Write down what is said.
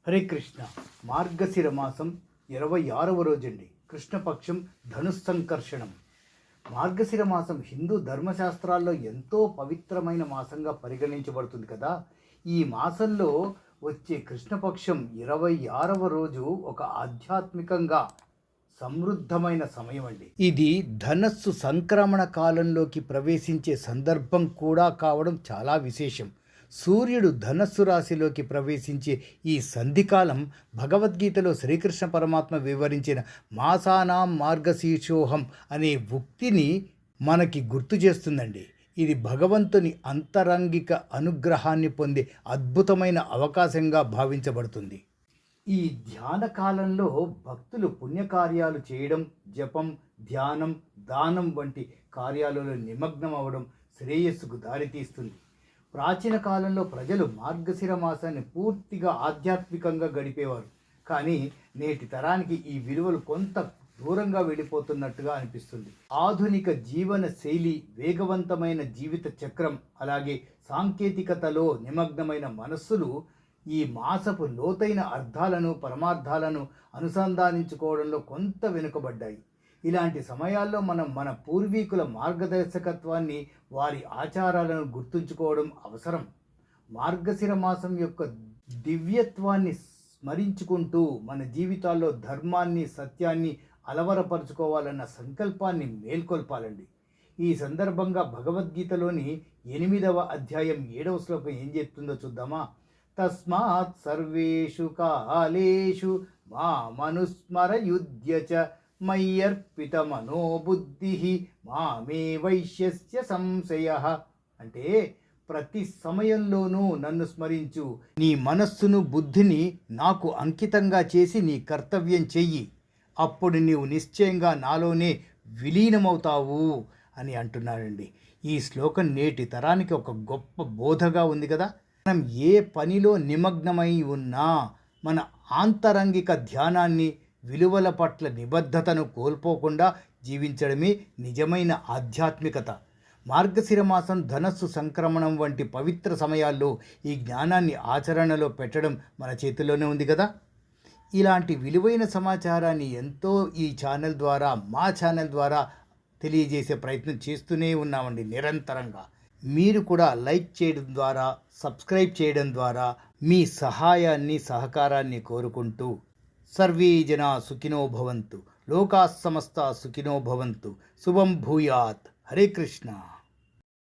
హరే కృష్ణ. మార్గశిర మాసం 26వ రోజండి. కృష్ణపక్షం ధనుస్సంకర్షణం. మార్గశిర మాసం హిందూ ధర్మశాస్త్రాల్లో ఎంతో పవిత్రమైన మాసంగా పరిగణించబడుతుంది కదా. ఈ మాసంలో వచ్చే కృష్ణపక్షం 26వ రోజు ఒక ఆధ్యాత్మికంగా సమృద్ధమైన సమయం అండి. ఇది ధనస్సు సంక్రమణ కాలంలోకి ప్రవేశించే సందర్భం కూడా కావడం చాలా విశేషం. సూర్యుడు ధనస్సు రాశిలోకి ప్రవేశించే ఈ సంధికాలం భగవద్గీతలో శ్రీకృష్ణ పరమాత్మ వివరించిన మాసానాం మార్గశీర్షోహం అనే ఉక్తిని మనకి గుర్తు చేస్తుందండి. ఇది భగవంతుని అంతరంగిక అనుగ్రహాన్ని పొందే అద్భుతమైన అవకాశంగా భావించబడుతుంది. ఈ ధ్యాన కాలంలో భక్తులు పుణ్యకార్యాలు చేయడం, జపం, ధ్యానం, దానం వంటి కార్యాలలో నిమగ్నం అవ్వడం శ్రేయస్సుకు దారితీస్తుంది. ప్రాచీన కాలంలో ప్రజలు మార్గశిర మాసాన్ని పూర్తిగా ఆధ్యాత్మికంగా గడిపేవారు. కానీ నేటి తరానికి ఈ విలువలు కొంత దూరంగా వెళ్ళిపోతున్నట్టుగా అనిపిస్తుంది. ఆధునిక జీవన శైలి, వేగవంతమైన జీవిత చక్రం, అలాగే సాంకేతికతలో నిమగ్నమైన మనస్సులు ఈ మాసపు లోతైన అర్థాలను, పరమార్థాలను అనుసంధానించుకోవడంలో కొంత వెనుకబడ్డాయి. ఇలాంటి సమయాల్లో మనం మన పూర్వీకుల మార్గదర్శకత్వాన్ని, వారి ఆచారాలను గుర్తుంచుకోవడం అవసరం. మార్గశిర మాసం యొక్క దివ్యత్వాన్ని స్మరించుకుంటూ మన జీవితాల్లో ధర్మాన్ని, సత్యాన్ని అలవరపరుచుకోవాలన్న సంకల్పాన్ని మేల్కొల్పాలండి. ఈ సందర్భంగా భగవద్గీతలోని 8వ అధ్యాయం 7వ శ్లోకం ఏం చెప్తుందో చూద్దామా. తస్మాత్ సర్వేషు కాలేషు మామనుస్మరయుధ్య చ మయ్యర్పిత మనోబుద్ధి మామే వైశ్యస్య సంశయ. అంటే ప్రతి సమయంలోనూ నన్ను స్మరించు, నీ మనస్సును, బుద్ధిని నాకు అంకితంగా చేసి నీ కర్తవ్యం చెయ్యి, అప్పుడు నీవు నిశ్చయంగా నాలోనే విలీనమవుతావు అని అంటున్నాడండి. ఈ శ్లోకం నేటి తరానికి ఒక గొప్ప బోధగా ఉంది కదా. మనం ఏ పనిలో నిమగ్నమై ఉన్నా మన ఆంతరంగిక ధ్యానాన్ని, విలువల పట్ల నిబద్ధతను కోల్పోకుండా జీవించడమే నిజమైన ఆధ్యాత్మికత. మార్గశిర మాసం, ధనస్సు సంక్రమణం వంటి పవిత్ర సమయాల్లో ఈ జ్ఞానాన్ని ఆచరణలో పెట్టడం మన చేతిలోనే ఉంది కదా. ఇలాంటి విలువైన సమాచారాన్ని ఎంతో ఈ ఛానల్ ద్వారా, మా ఛానల్ ద్వారా తెలియజేసే ప్రయత్నం చేస్తూనే ఉన్నామండి నిరంతరంగా. మీరు కూడా లైక్ చేయడం ద్వారా, సబ్స్క్రైబ్ చేయడం ద్వారా మీ సహాయాన్ని, సహకారాన్ని కోరుకుంటూ సర్వే జనా సుఖినో భవంతు, లోకాః సమస్తా సుఖినో భవంతు, శుభం భూయాత్. హరే కృష్ణ.